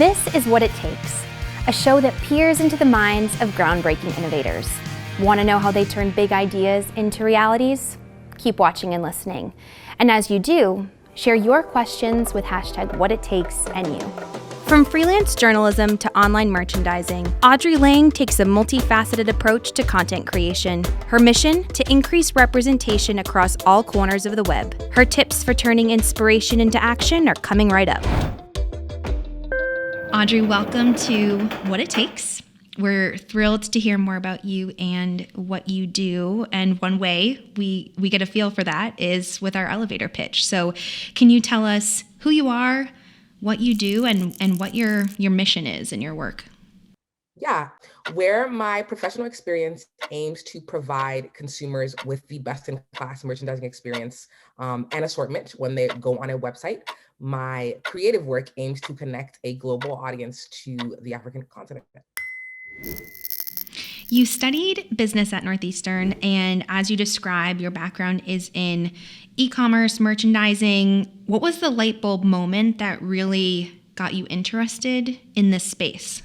This is What It Takes, a show that peers into the minds of groundbreaking innovators. Want to know how they turn big ideas into realities? Keep watching and listening. And as you do, share your questions with #WhatItTakesNU. From freelance journalism to online merchandising, Audrey Lang takes a multifaceted approach to content creation. Her mission? To increase representation across all corners of the web. Her tips for turning inspiration into action are coming right up. Audrey, welcome to What It Takes. We're thrilled to hear more about you and what you do. And one way we get a feel for that is with our elevator pitch. So can you tell us who you are, what you do, and what your mission is in your work? Yeah, where my professional experience aims to provide consumers with the best-in-class merchandising experience and assortment when they go on a website, my creative work aims to connect a global audience to the African continent. You studied business at Northeastern, and as you describe, your background is in e-commerce, merchandising. What was the light bulb moment that really got you interested in this space?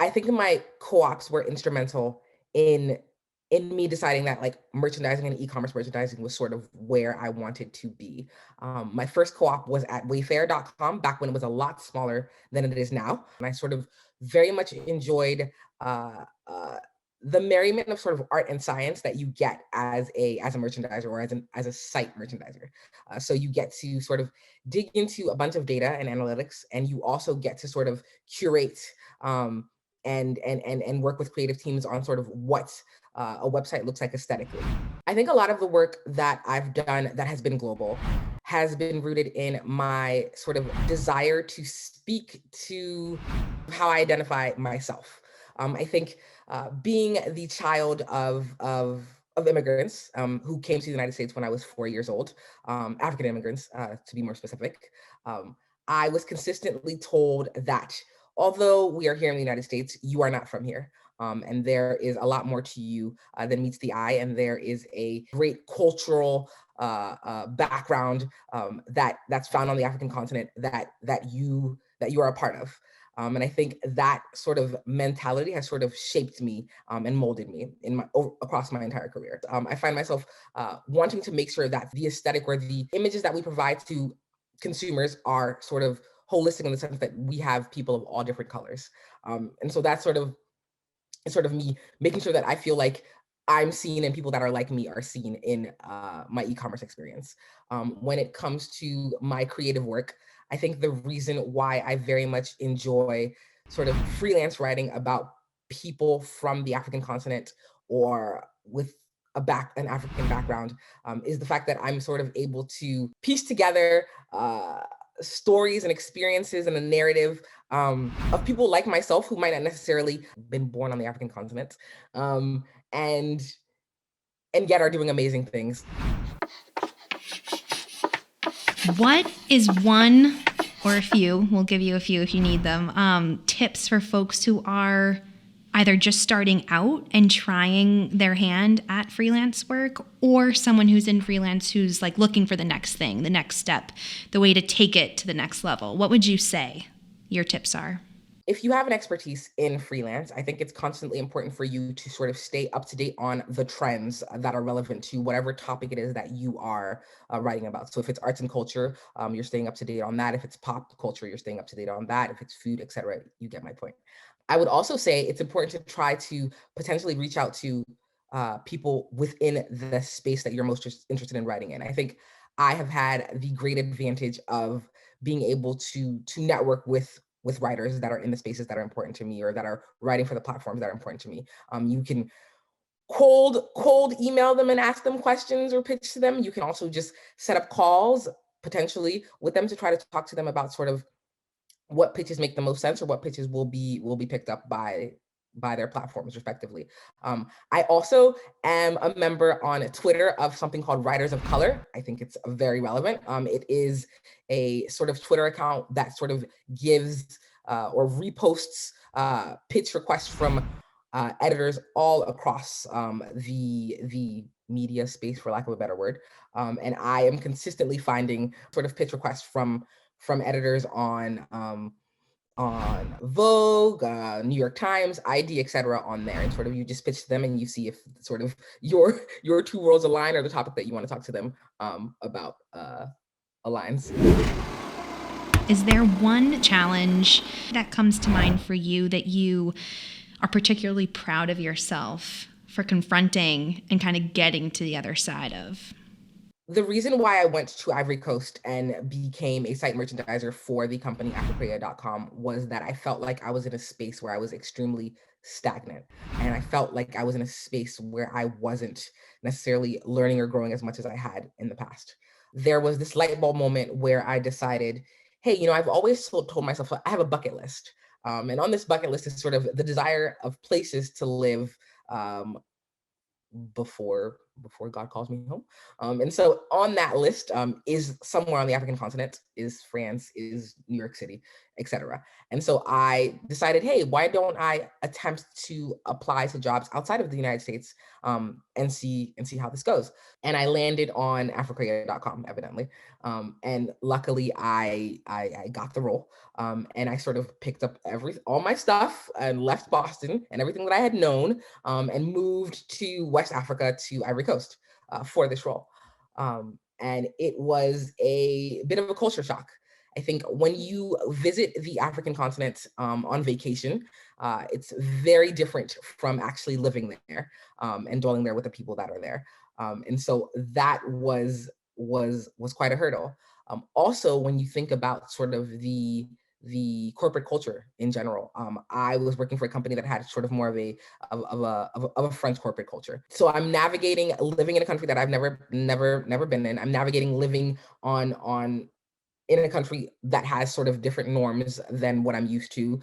I think my co-ops were instrumental in me deciding that like merchandising and e-commerce merchandising was sort of where I wanted to be. My first co-op was at Wayfair.com back when it was a lot smaller than it is now. And I sort of very much enjoyed uh, uh, the merriment of sort of art and science that you get as a merchandiser or as a site merchandiser. So you get to sort of dig into a bunch of data and analytics, and you also get to sort of curate um, and work with creative teams on sort of what a website looks like aesthetically. I think a lot of the work that I've done that has been global has been rooted in my sort of desire to speak to how I identify myself. I think being the child of immigrants who came to the United States when I was 4 years old, African immigrants to be more specific, um, I was consistently told that although we are here in the United States, you are not from here. And there is a lot more to you than meets the eye. And there is a great cultural background that's found on the African continent that you are a part of. And I think that sort of mentality has sort of shaped me and molded me across my entire career. I find myself wanting to make sure that the aesthetic or the images that we provide to consumers are sort of holistic in the sense that we have people of all different colors. And so that's sort of me making sure that I feel like I'm seen and people that are like me are seen in my e-commerce experience. When it comes to my creative work, I think the reason why I very much enjoy sort of freelance writing about people from the African continent or with an African background is the fact that I'm sort of able to piece together stories and experiences and a narrative of people like myself who might not necessarily been born on the African continent, um, and yet are doing amazing things. What is one or a few, we'll give you a few if you need them, tips for folks who are either just starting out and trying their hand at freelance work, or someone who's in freelance who's like looking for the next thing, the next step, the way to take it to the next level? What would you say your tips are? If you have an expertise in freelance, I think it's constantly important for you to sort of stay up to date on the trends that are relevant to whatever topic it is that you are writing about. So if it's arts and culture, you're staying up to date on that. If it's pop culture, you're staying up to date on that. If it's food, etc., you get my point. I would also say it's important to try to potentially reach out to people within the space that you're most interested in writing in. I think I have had the great advantage of being able to network with writers that are in the spaces that are important to me or that are writing for the platforms that are important to me. You can cold email them and ask them questions or pitch to them. You can also just set up calls potentially with them to try to talk to them about sort of what pitches make the most sense or what pitches will be picked up by their platforms respectively. I also am a member on Twitter of something called Writers of Color. I think it's very relevant. It is a sort of Twitter account that sort of gives or reposts pitch requests from editors all across the media space, for lack of a better word. And I am consistently finding sort of pitch requests from editors on Vogue, New York Times, ID, etc. on there, and sort of you just pitch to them and you see if sort of your two worlds align or the topic that you want to talk to them about aligns. Is there one challenge that comes to mind for you that you are particularly proud of yourself for confronting and kind of getting to the other side of? The reason why I went to Ivory Coast and became a site merchandiser for the company Africrea.com was that I felt like I was in a space where I was extremely stagnant. And I felt like I was in a space where I wasn't necessarily learning or growing as much as I had in the past. There was this light bulb moment where I decided, hey, I've always told myself I have a bucket list. And on this bucket list is sort of the desire of places to live before God calls me home. And so on that list is somewhere on the African continent, is France, is New York City, etc. And so I decided, hey, why don't I attempt to apply to jobs outside of the United States and see how this goes. And I landed on Africrea.com, evidently. And luckily I got the role. And I sort of picked up all my stuff and left Boston and everything that I had known and moved to West Africa, to Ivory Coast for this role. And it was a bit of a culture shock. I think when you visit the African continent on vacation, it's very different from actually living there and dwelling there with the people that are there. And so that was quite a hurdle. Also, when you think about sort of the corporate culture in general, I was working for a company that had sort of more of a French corporate culture. So I'm navigating living in a country that I've never been in. I'm navigating living in a country that has sort of different norms than what I'm used to.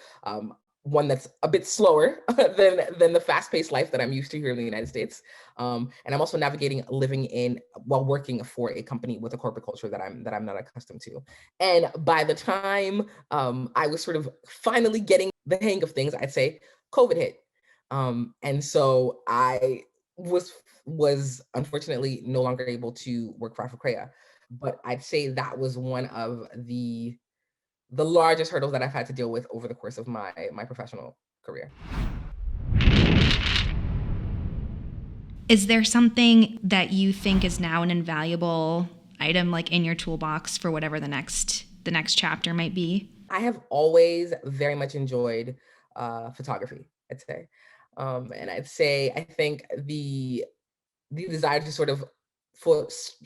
One that's a bit slower than the fast-paced life that I'm used to here in the United States. And I'm also navigating living while working for a company with a corporate culture that I'm not accustomed to. And by the time I was sort of finally getting the hang of things, I'd say COVID hit. And so I was unfortunately no longer able to work for Africrea. But I'd say that was one of the largest hurdles that I've had to deal with over the course of my professional career. Is there something that you think is now an invaluable item, like in your toolbox for whatever the next chapter might be? I have always very much enjoyed photography, I'd say. And I'd say I think the desire to sort of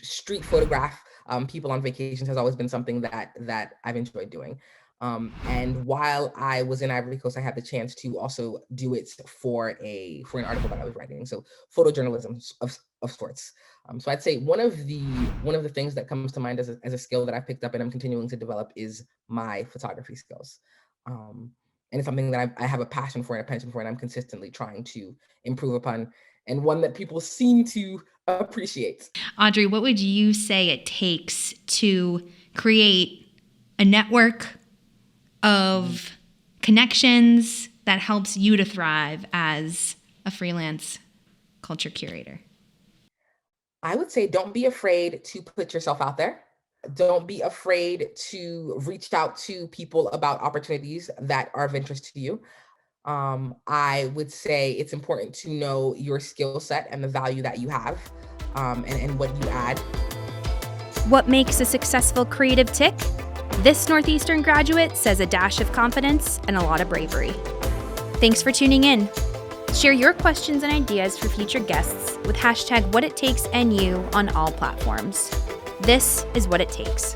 street photograph people on vacations has always been something that I've enjoyed doing. And while I was in Ivory Coast, I had the chance to also do it for an article that I was writing. So photojournalism of sorts. So I'd say one of the things that comes to mind as a skill that I picked up and I'm continuing to develop is my photography skills. And it's something that I have a passion for and a penchant for, and I'm consistently trying to improve upon, and one that people seem to appreciate. Audrey, what would you say it takes to create a network of connections that helps you to thrive as a freelance culture curator? I would say don't be afraid to put yourself out there. Don't be afraid to reach out to people about opportunities that are of interest to you. I would say it's important to know your skill set and the value that you have and what you add. What makes a successful creative tick? This Northeastern graduate says a dash of confidence and a lot of bravery. Thanks for tuning in. Share your questions and ideas for future guests with #WhatItTakesNU on all platforms. This is What It Takes.